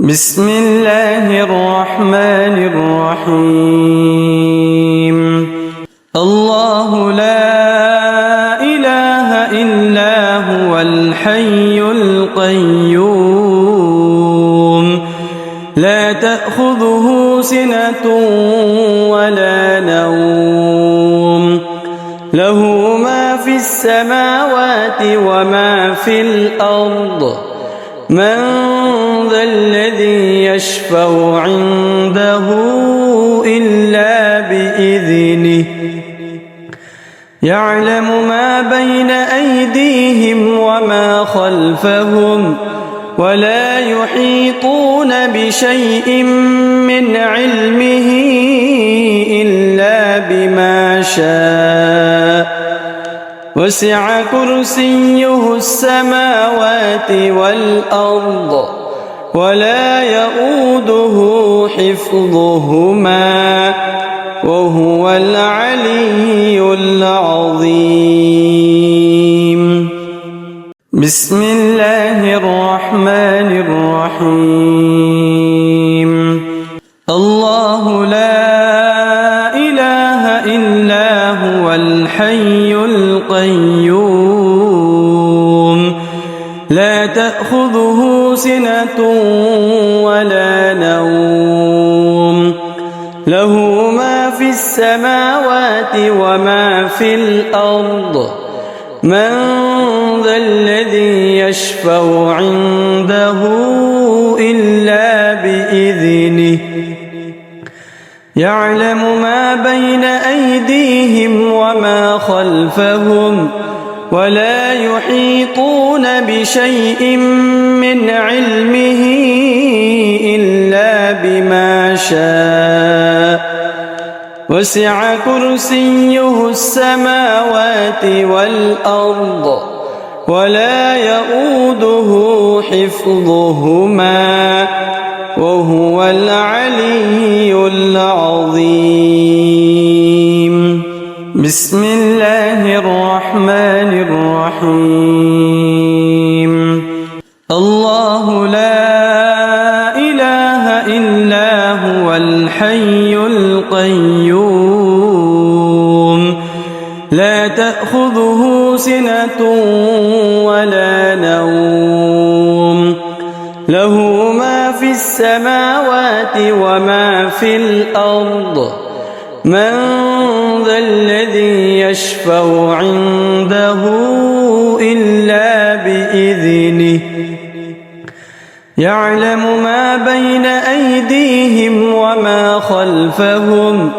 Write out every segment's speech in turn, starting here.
بسم الله الرحمن الرحيم. الله لا إله إلا هو الحي القيوم لا تأخذه سنة ولا نوم له ما في السماوات وما في الأرض من ذا الذي يشفع عنده إلا بإذنه يعلم ما بين أيديهم وما خلفهم ولا يحيطون بشيء من علمه إلا بما شاء وسع كرسيه السماوات والأرض ولا يؤوده حفظهما وهو العلي العظيم. بسم الله الرحمن الرحيم. الله لا إله إلا هو الحي القيوم لا تأخذه سنة ولا نوم له ما في السماوات وما في الأرض من ذا الذي يشفع عنده إلا بإذنه يعلم ما بين أيديهم وما خلفهم ولا يحيطون بشيء من علمه إلا بما شاء وسع كرسيه السماوات والأرض ولا يؤوده حفظهما وهو العلي العظيم. بسم الله الرحمن الرحيم. الله لا إله إلا هو الحي القيوم لا تأخذه سنة ولا نوم له ما في السماوات وما في الأرض من ذا الذي يشفع عنده إلا بإذنه يعلم ما بين أيديهم وما خلفهم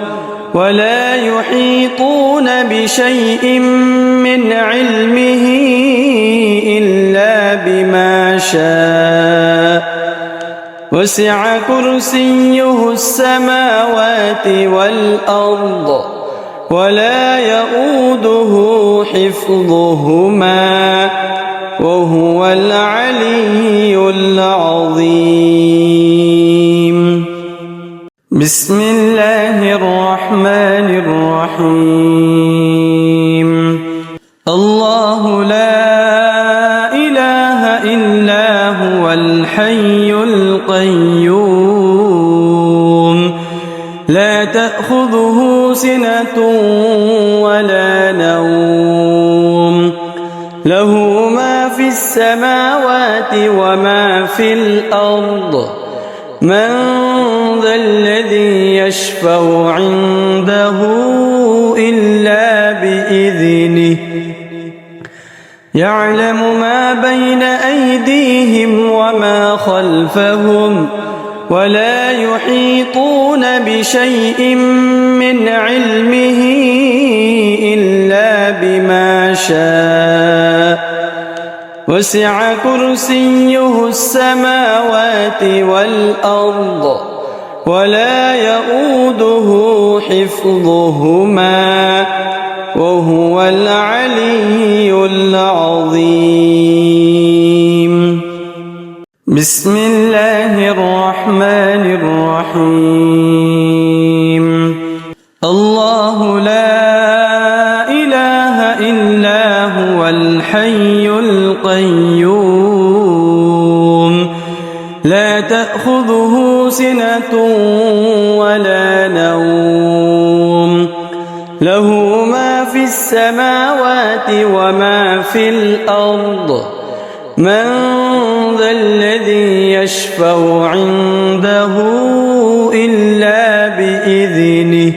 ولا يحيطون بشيء من علمه إلا بما شاء وسع كرسيه السماوات والأرض ولا يؤوده حفظهما وهو العلي العظيم. بسم الله الرحمن الرحيم. الله لا إله إلا هو الحي القيوم لا تأخذه سنة ولا نوم له ما في السماوات وما في الأرض من ذا الذي يشفع عنده إلا بإذنه يعلم ما بين أيديهم وما خلفهم ولا يحيطون بشيء من علمه إلا بما شاء وسع كرسيه السماوات والأرض ولا يؤوده حفظهما وهو العلي العظيم. بسم الله الرحمن الرحيم. الله لا إله إلا هو الحي القيوم لا تأخذه تأخذه سنة ولا نوم له ما في السماوات وما في الأرض من ذا الذي يشفع عنده إلا بإذنه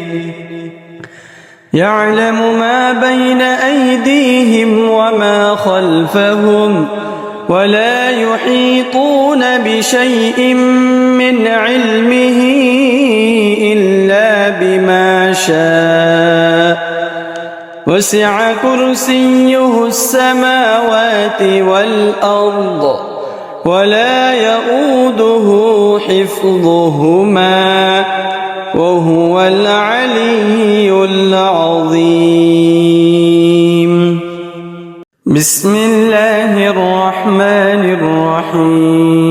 يعلم ما بين أيديهم وما خلفهم ولا يحيطون بشيء من علمه إلا بما شاء وسع كرسيه السماوات والأرض ولا يؤوده حفظهما وهو العلي العظيم. بسم الله الرحمن الرحيم.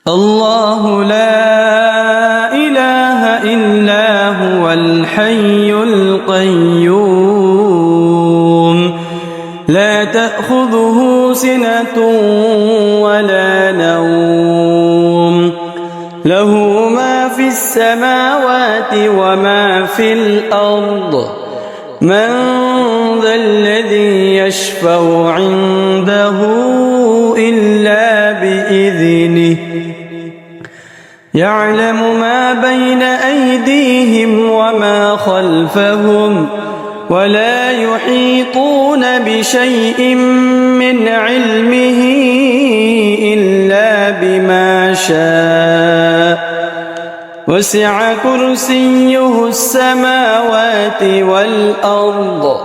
الله لا إله إلا هو الحي القيوم لا تأخذه سنة ولا نوم له ما في السماوات وما في الأرض من ذا الذي يشفع عنده إلا بإذنه يعلم ما بين أيديهم وما خلفهم ولا يحيطون بشيء من علمه إلا بما شاء وسع كرسيه السماوات والأرض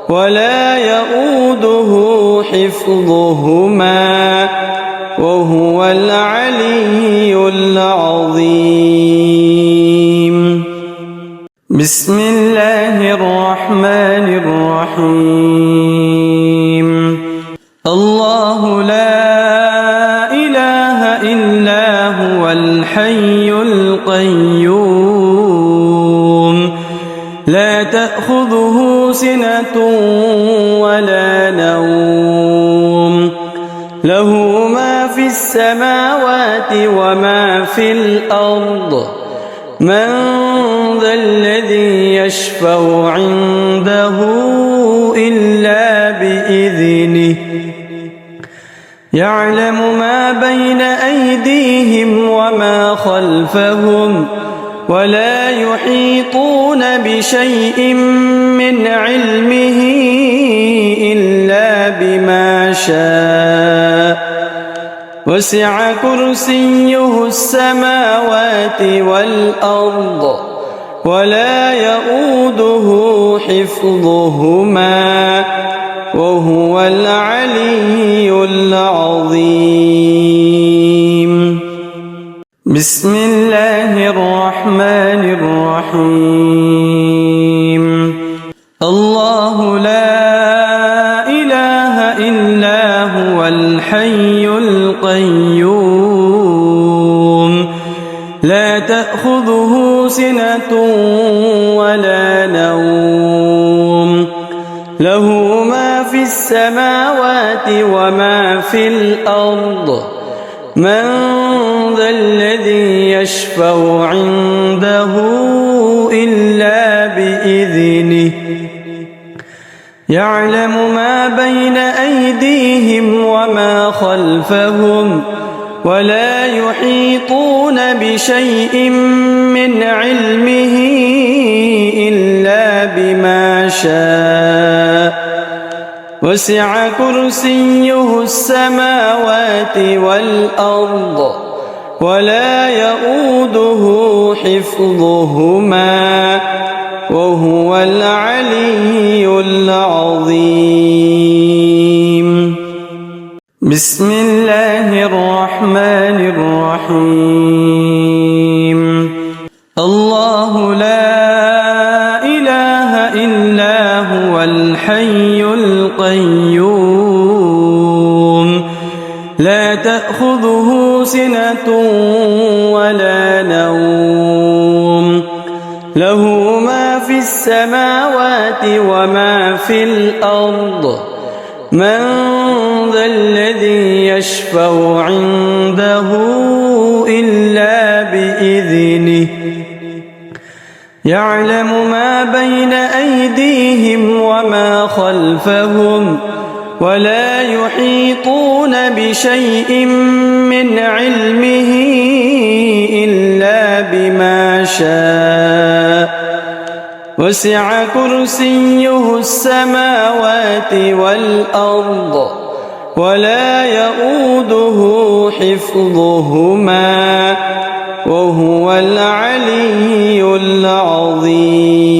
ولا يؤوده حفظهما وهو العلي العظيم. بسم الله الرحمن الرحيم. الله لا إله إلا هو الحي القيوم لا تأخذه سنة ولا نوم له ما في السماوات وما في الأرض من ذا الذي يشفع عنده إلا بإذنه يعلم ما بين أيديهم وما خلفهم ولا يحيطون بشيء من علمه إلا بما شاء وسع كرسيه السماوات والأرض ولا يؤوده حفظهما وهو العلي العظيم. بسم الله الرحمن الرحيم. الله لا إله إلا هو الحي القيوم لا تأخذه سنة ولا نوم له ما في السماوات وما في الأرض من ذا الذي يشفع عنده إلا بإذنه يعلم ما بين أيديهم وما خلفهم ولا يحيطون بشيء من علمه إلا بما شاء وسع كرسيه السماوات والأرض ولا يؤوده حفظهما وهو العلي العظيم. بسم الله الرحمن الرحيم. الله لا إله إلا هو الحي القيوم لا تأخذه سنة ولا نوم له ما في السماوات وما في الأرض من ذا الذي يشفع عنده إلا بإذنه يعلم ما بين أيديهم وما خلفهم ولا يحيطون بشيء من علمه إلا بما شاء وسع كرسيه السماوات والأرض ولا يؤوده حفظهما وهو العلي العظيم.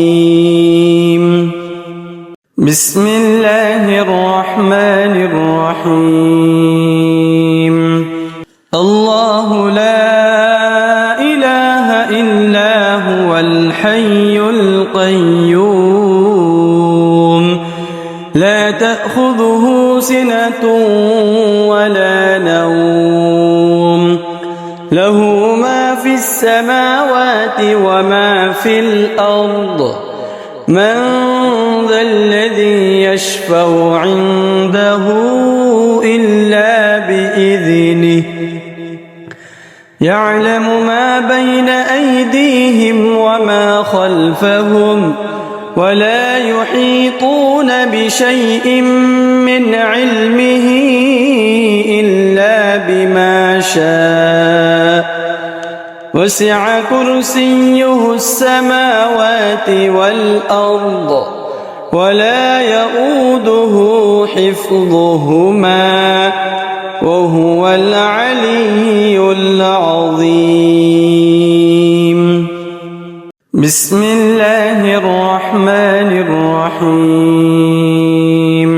بسم الله الرحمن الرحيم. الله لا إله إلا هو الحي القيوم لا تأخذه سنة ولا نوم له ما في السماوات وما في الأرض من ذا الذي يشفع عنده إلا بإذنه يعلم ما بين أيديهم وما خلفهم ولا يحيطون بشيء من علمه إلا بما شاء وسع كرسيه السماوات والأرض ولا يؤوده حفظهما وهو العلي العظيم. بسم الله الرحمن الرحيم.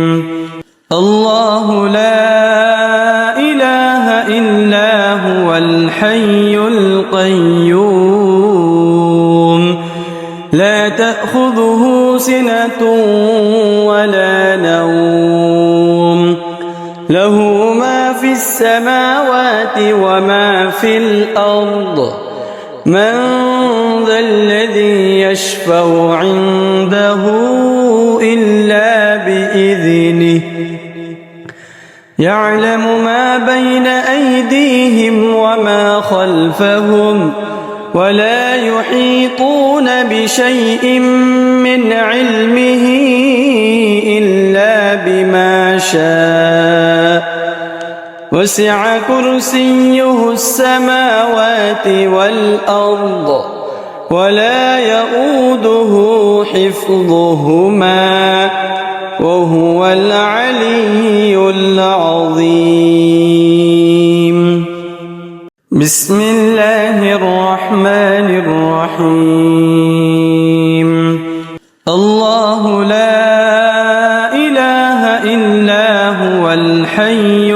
الله لا إله إلا هو الحي القيوم لا تأخذه سنة ولا نوم له ما في السماوات وما في الأرض من ذا الذي يشفع عنده إلا بإذنه يعلم ما بين أيديهم وما خلفهم ولا يحيطون بشيء من علمه إلا بما شاء وسع كرسيه السماوات والأرض ولا يؤوده حفظهما وهو العلي العظيم. بسم الله الرحمن الرحيم. الله لا إله إلا هو الحي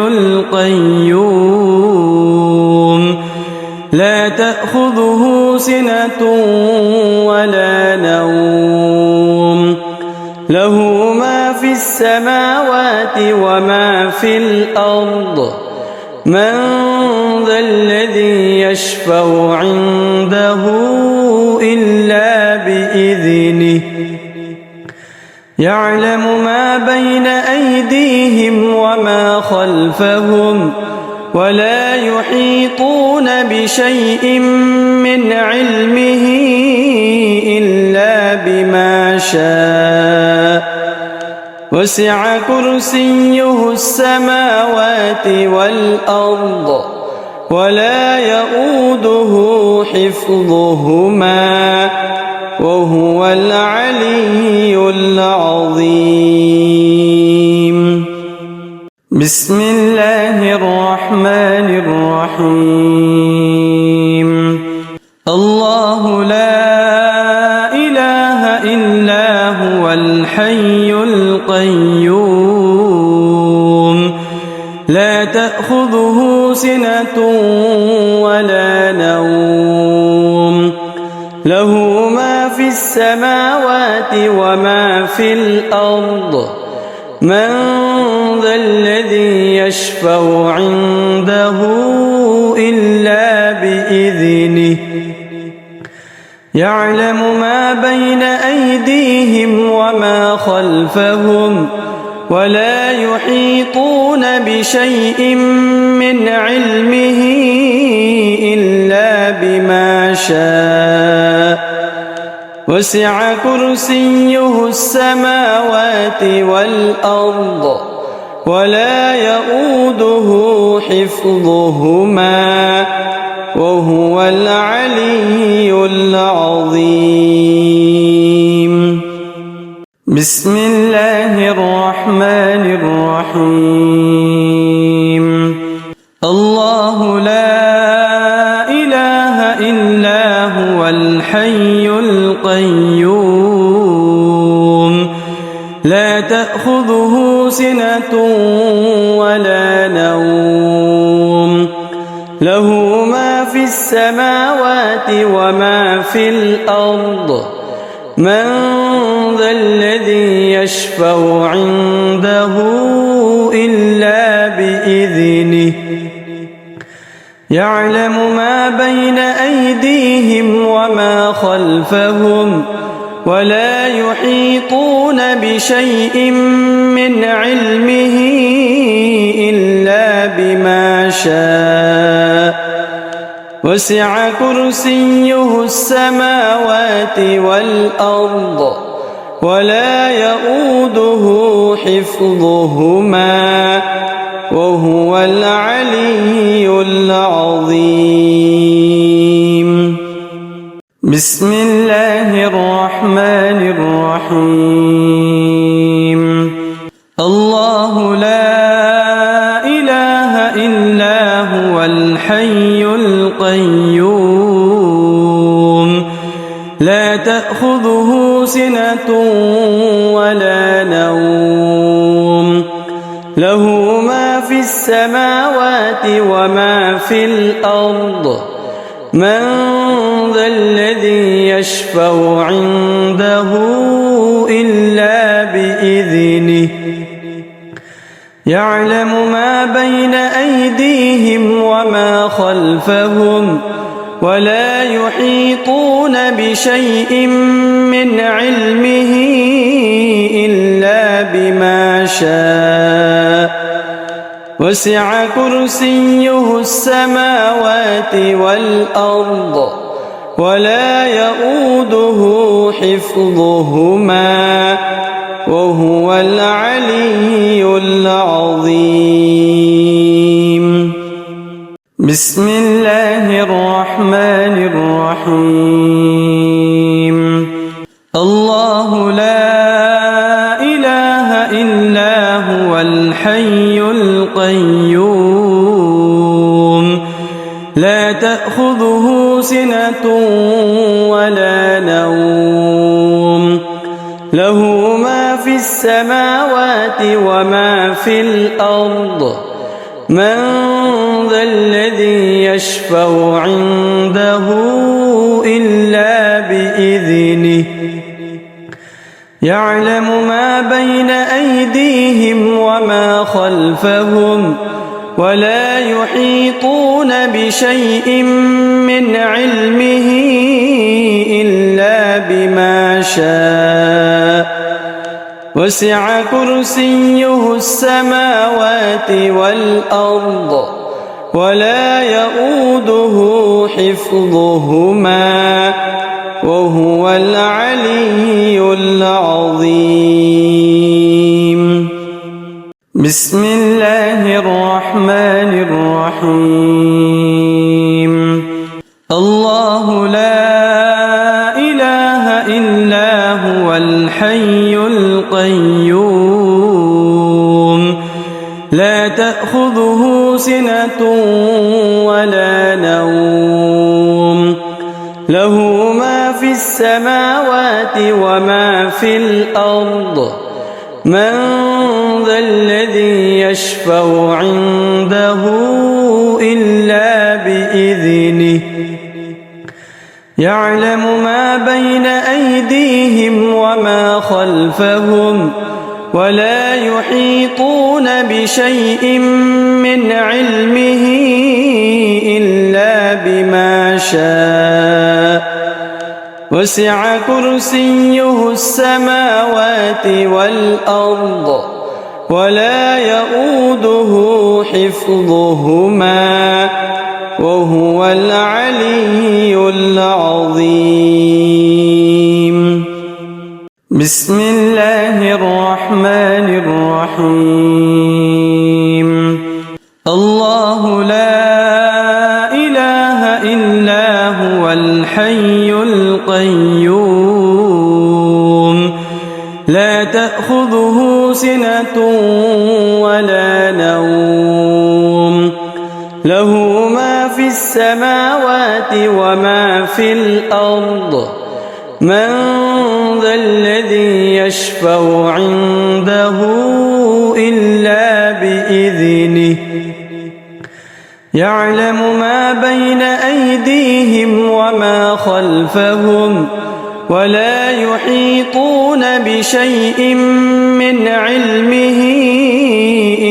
القيوم لا تأخذه سنة ولا نوم له ما في السماوات وما في الأرض من ذا الذي يشفع عنده إلا بإذنه يعلم ما بين أيديهم وما خلفهم ولا يحيطون بشيء من علمه إلا بما شاء وسع كرسيه السماوات والأرض ولا يؤوده حفظهما وهو العلي العظيم. بسم الله الرحمن الرحيم. الله لا إله إلا هو الحي القيوم لا تأخذه سنة ولا نوم له ما في السماوات وما في الأرض من ذا الذي يشفع عنده إلا بإذنه يعلم ما بين أيديهم وما خلفهم ولا يحيطون بشيء من علمه إلا بما شاء وسع كرسيه السماوات والأرض ولا يؤوده حفظهما وهو العلي العظيم. بسم الله الرحمن الرحيم. الله لا إله إلا هو الحي القيوم لا تأخذه سنة ولا نوم له ما في السماوات وما في الأرض من ذا الذي يشفع عنده إلا بإذنه يعلم ما بين أيديهم وما خلفهم ولا يحيطون بشيء من علمه إلا بما شاء وسع كرسيه السماوات والأرض ولا يؤوده حفظهما وهو العلي العظيم. بسم الله الرحمن الرحيم. الله لا إله إلا هو الحي القيوم لا تأخذه سنة ولا نوم له ما في السماوات وما في الأرض من ذا الذي يشفع عنده إلا بإذنه يعلم ما بين أيديهم وما خلفهم ولا يحيطون بشيء من علمه إلا بما شاء وسع كرسيه السماوات والأرض ولا يؤوده حفظهما وهو العلي العظيم. بسم الله الرحمن الرحيم. الله لا إله إلا هو الحي القيوم لا تأخذه سنة ولا نوم له ما في السماوات وما في الأرض من ذا الذي يشفع عنده إلا بإذنه يعلم ما بين أيديهم وما خلفهم ولا يحيطون بشيء من علمه إلا بما شاء وسع كرسيه السماوات والأرض ولا يؤوده حفظهما وهو العلي العظيم. بسم الله الرحمن الرحيم. الله لا إله إلا هو الحي القيوم لا تأخذه سنة ولا نوم له ما في السماوات وما في الأرض من ذا الذي يشفع عنده إلا بإذنه يعلم ما بين أيديهم وما خلفهم ولا يحيطون بشيء من علمه إلا بما شاء وسع كرسيه السماوات والأرض ولا يؤوده حفظهما وهو العلي العظيم. بسم الله الرحمن الرحيم. الله لا إله إلا هو الحي القيوم لا تأخذه سنة ولا نوم له ما في السماوات وما في الأرض من ذا الذي يشفع عنده إلا بإذنه يعلم ما بين أيديهم وما خلفهم ولا يحيطون بشيء من علمه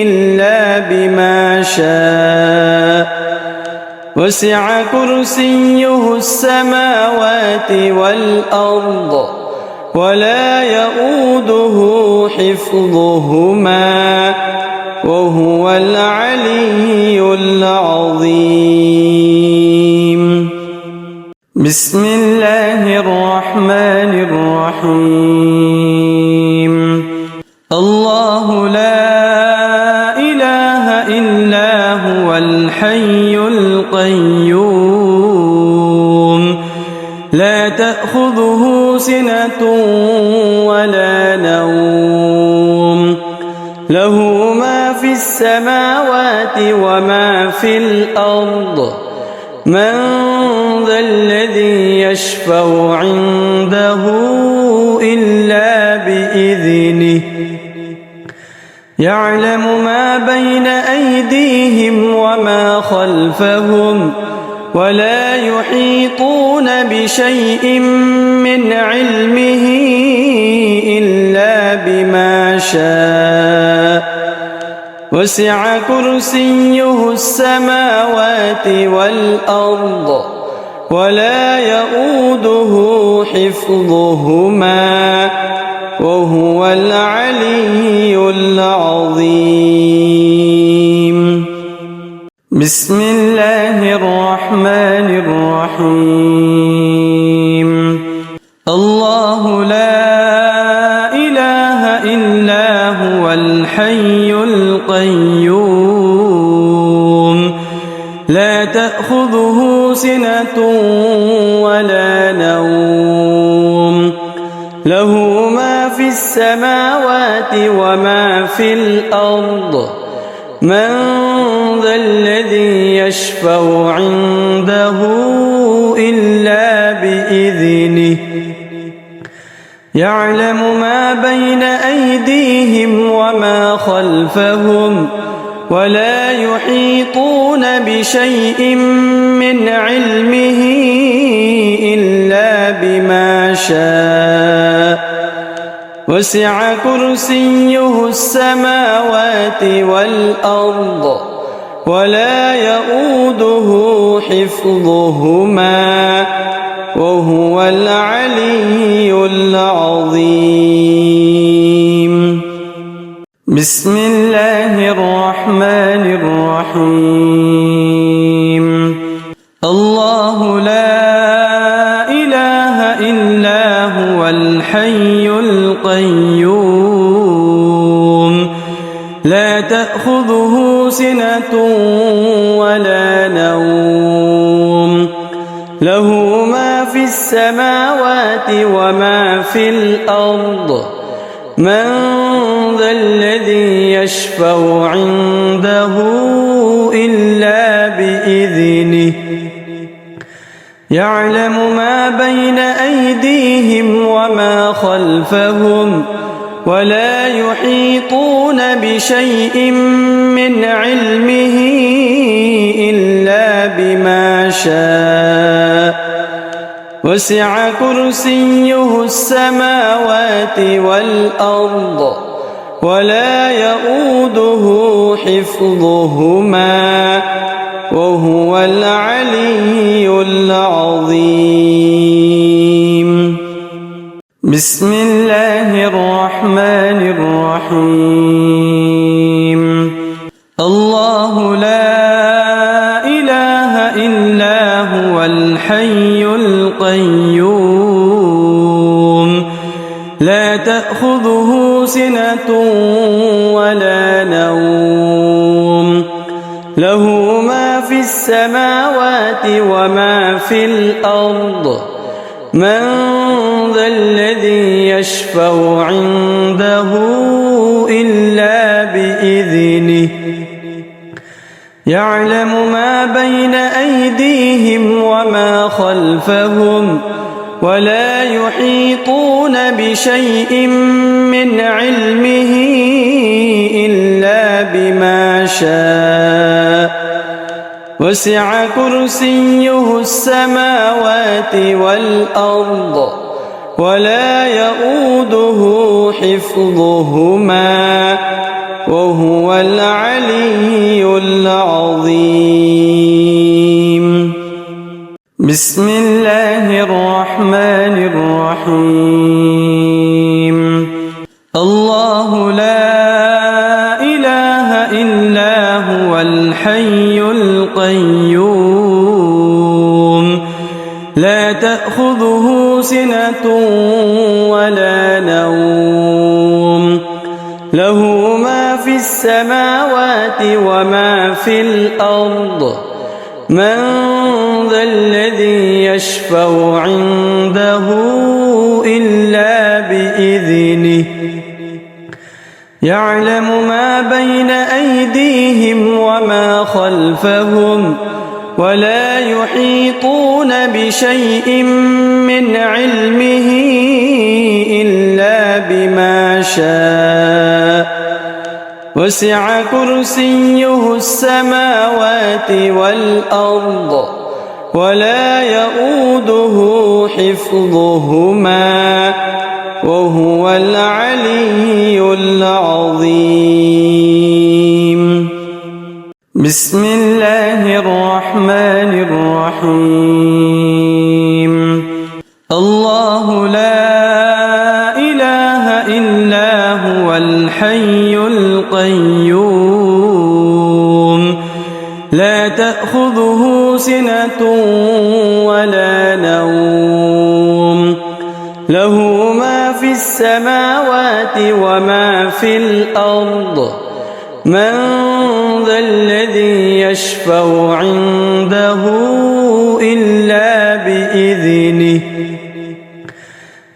إلا بما شاء وسع كرسيه السماوات والأرض ولا يؤوده حفظهما وهو العلي العظيم. بسم الله الرحمن الرحيم. الله لا إله إلا هو الحي القيوم لا تأخذه سنة ولا نوم له ما في السماوات وما في الأرض من ذا الذي يشفع عنده إلا بإذنه يعلم ما بين أيديهم وما خلفهم ولا يحيطون بشيء من علمه إلا بما شاء وسع كرسيه السماوات والأرض ولا يؤوده حفظهما وهو العلي العظيم. بسم الله الرحمن الرحيم. الله لا إله إلا هو الحي القيوم لا تأخذه سنة ولا نوم له ما في السماوات وما في الأرض من ذا الذي يشفع عنده إلا بإذنه يعلم ما بين أيديهم وما خلفهم ولا يحيطون بشيء من علمه إلا بما شاء وسع كرسيه السماوات والأرض ولا يؤوده حفظهما وهو العلي العظيم. بسم الله الرحمن الرحيم. الله لا إله إلا هو الحي القيوم لا تأخذه سنة ولا نوم له ما في السماوات وما في الأرض من ذا الذي يشفع عنده إلا بإذنه يعلم ما بين أيديهم وما خلفهم ولا يحيطون بشيء من علمه إلا بما شاء وسع كرسيه السماوات والأرض ولا يؤوده حفظهما وهو العلي العظيم. بسم الله الرحمن الرحيم. هو الحي القيوم لا تأخذه سنة ولا نوم له ما في السماوات وما في الأرض من ذا الذي يشفع عنده إلا بإذنه يعلم ما بين أيديهم وما خلفهم ولا يحيطون بشيء من علمه إلا بما شاء وسع كرسيه السماوات والأرض ولا يؤوده حفظهما وهو العلي العظيم بسم الله الرحمن الرحيم الله لا إله إلا هو الحي القيوم لا تأخذه سنة ولا نوم له ما في السماوات وما في الأرض من ذا الذي يشفع عنده إلا بإذنه يعلم ما بين أيديهم وما خلفهم ولا يحيطون بشيء من علمه إلا بما شاء وسع كرسيه السماوات والأرض ولا يؤوده حفظهما وهو العلي العظيم بسم الله الرحمن الرحيم الله لا إله إلا هو الحي القيوم لا تأخذه سنة ولا نوم له ما في السماوات وما في الأرض من ذا الذي يشفع عنده إلا بإذنه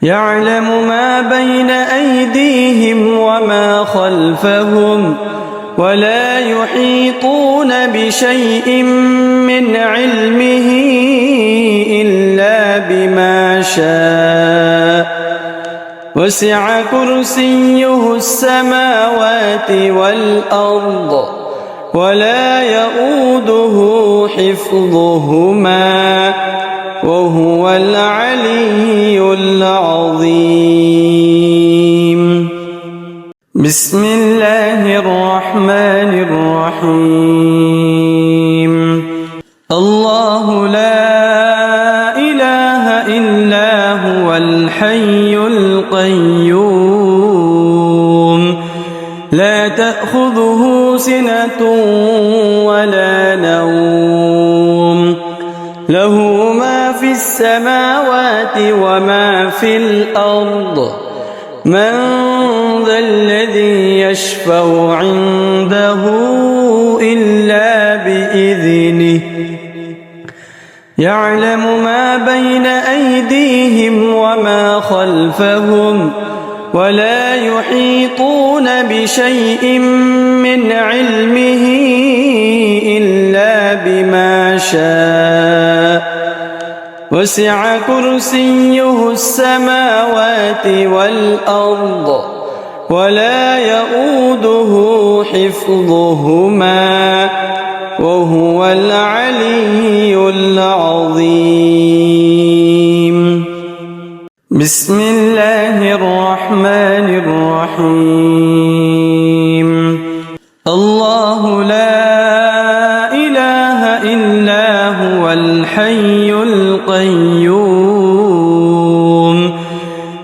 يعلم ما بين أيديهم وما خلفهم ولا يحيطون بشيء من علمه إلا بما شاء وسع كرسيه السماوات والأرض ولا يؤوده حفظهما وهو العلي العظيم بسم الله الرحمن الرحيم الله لا إله إلا هو الحي القيوم لا تأخذه سنة ولا نوم له ما في السماوات وما في الأرض من ذا الذي يشفع عنده إلا بإذنه يعلم ما بين أيديهم وما خلفهم ولا يحيطون بشيء من علمه إلا بما شاء وسع كرسيه السماوات والأرض ولا يؤوده حفظهما وهو العلي العظيم بسم الله الرحمن الرحيم الله لا إله إلا هو الحي القيوم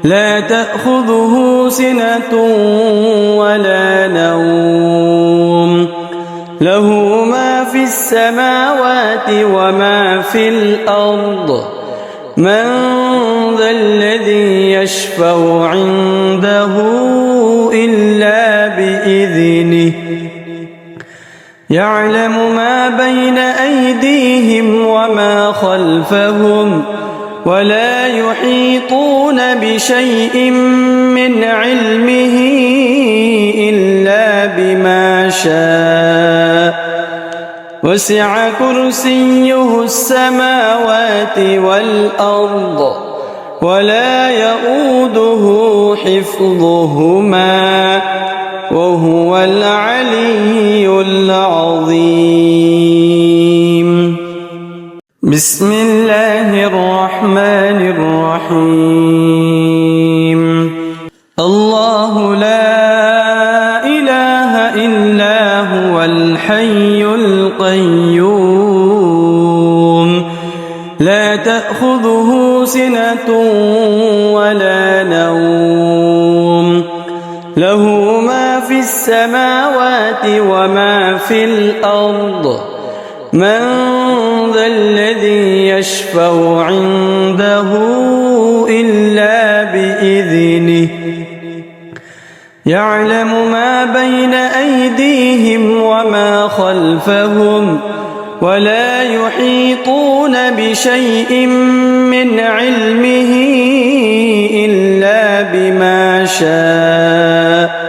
لا تأخذه سنة ولا نوم له ما في السماوات وما في في الأرض من ذا الذي يشفع عنده إلا بإذنه يعلم ما بين أيديهم وما خلفهم ولا يحيطون بشيء من علمه إلا بما شاء وسع كرسيه السماوات والأرض ولا يؤوده حفظهما وهو العلي العظيم. بسم الله الرحمن الرحيم. الله لا إله إلا هو الحي القيوم لا تأخذه سنة ولا نوم له ما في السماوات وما في الأرض من ذا الذي يشفع عنده إلا بإذنه يعلم ما بين أيديهم وما خلفهم ولا يحيطون بشيء من علمه إلا بما شاء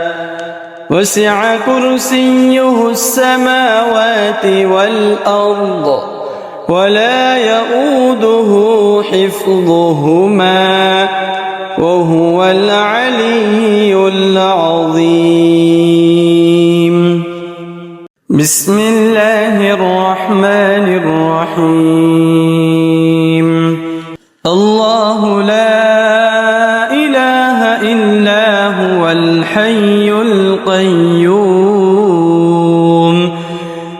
وسع كرسيه السماوات والأرض ولا يؤوده حفظهما وهو العلي العظيم. بسم الله الرحمن الرحيم. الله لا إله إلا هو الحي القيوم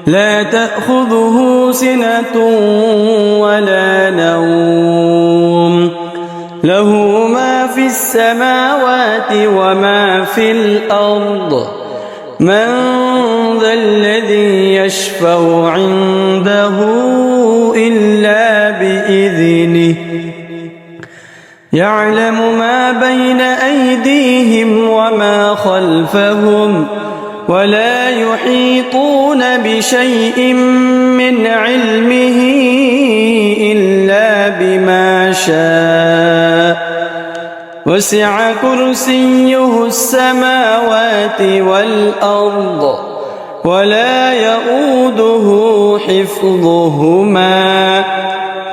لا تأخذه سنة ولا نوم له ما في السماوات وما في الأرض من ذا الذي يشفع عنده إلا بإذنه يعلم ما بين أيديهم وما خلفهم ولا يحيطون بشيء من علمه إلا بما شاء وسع كرسيه السماوات والأرض ولا يؤوده حفظهما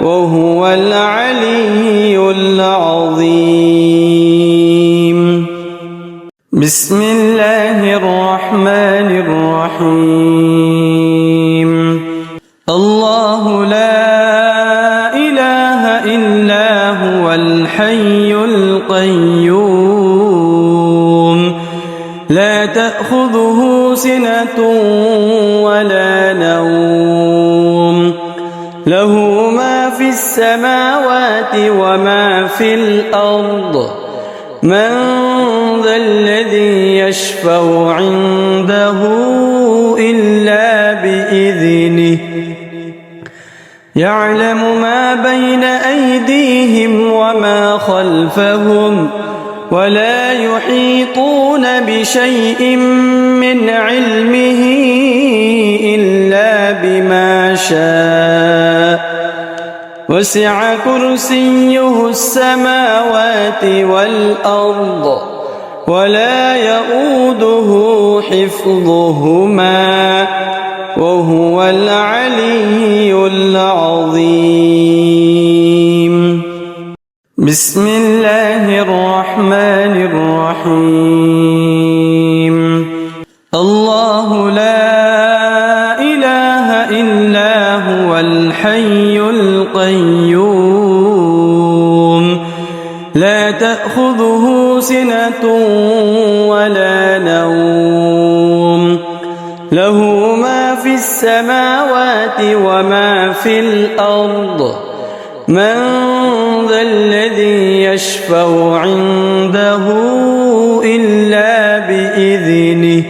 وهو العلي العظيم. بسم الله الرحمن الرحيم. الله لا إله إلا هو الحي القيوم لا تأخذه سنة ولا نوم له ما في السماوات وما في الأرض من ذا الذي يشفع عنده إلا بإذنه يعلم ما بين أيديهم وما خلفهم ولا يحيطون بشيء من علمه إلا بما شاء وسع كرسيه السماوات والأرض ولا يؤوده حفظهما وهو العلي العظيم. بسم الله الرحمن الرحيم. الله لا إله إلا هو الحي القيوم لا تأخذه سنة ولا نوم له ما في السماوات وما في الأرض من ذا الذي يشفع عنده إلا بإذنه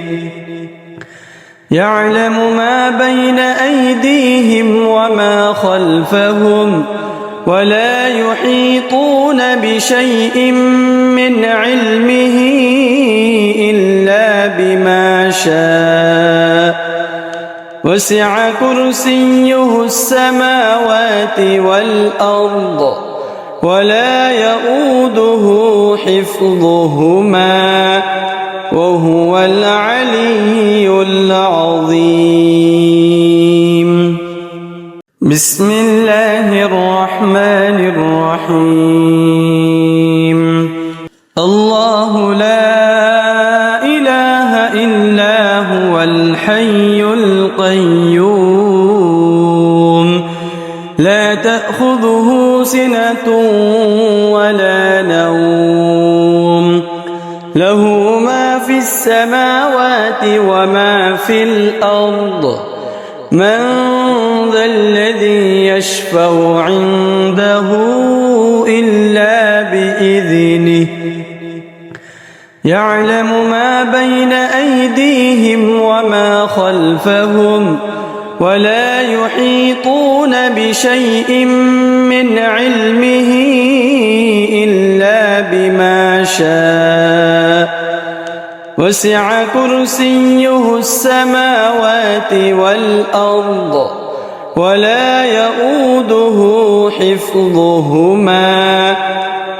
يعلم ما بين أيديهم وما خلفهم ولا يحيطون بشيء من علمه إلا بما شاء وسع كرسيه السماوات والأرض ولا يؤوده حفظهما وهو العلي العظيم. بسم الله الرحمن الرحيم. الله لا إله إلا هو الحي القيوم لا تأخذه سنة ولا نوم له ما في السماوات وما في الأرض من ذا الذي يشفع عنده إلا بإذنه يعلم ما بين أيديهم وما خلفهم ولا يحيطون بشيء من علمه إلا بما شاء وسع كرسيه السماوات والأرض ولا يؤوده حفظهما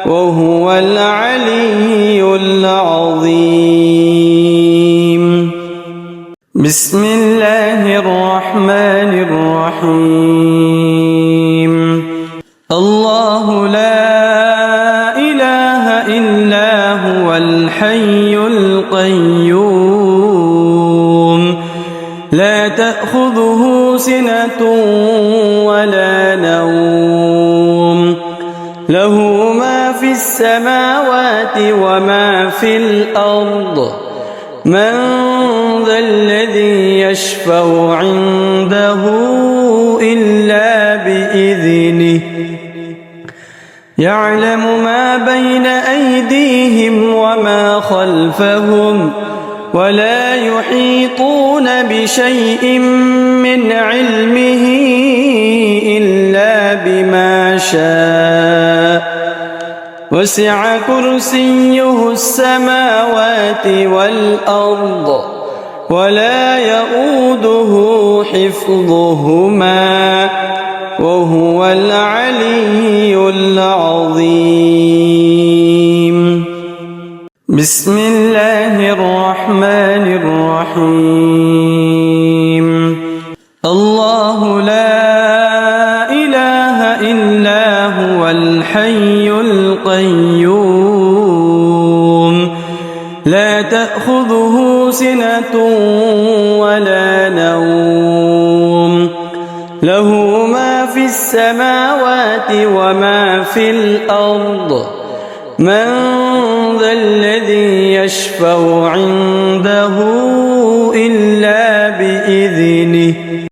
وهو العلي العظيم. بسم الله الرحمن الرحيم. الله لا إله إلا هو الحي القيوم لا تأخذه سنة ولا نوم له ما في السماوات وما في الأرض من ذا الذي يشفع عنده إلا بإذنه يعلم ما بين أيديهم وما خلفهم ولا يحيطون بشيء من علمه إلا بما شاء وسع كرسيه السماوات والأرض ولا يؤوده حفظهما وهو العلي العظيم. بسم الله الرحمن الرحيم. الله لا إله إلا هو الحي القيوم لا تأخذه سنة ولا نوم له ما في السماوات وما في الأرض من ذا الذي يشفع عنده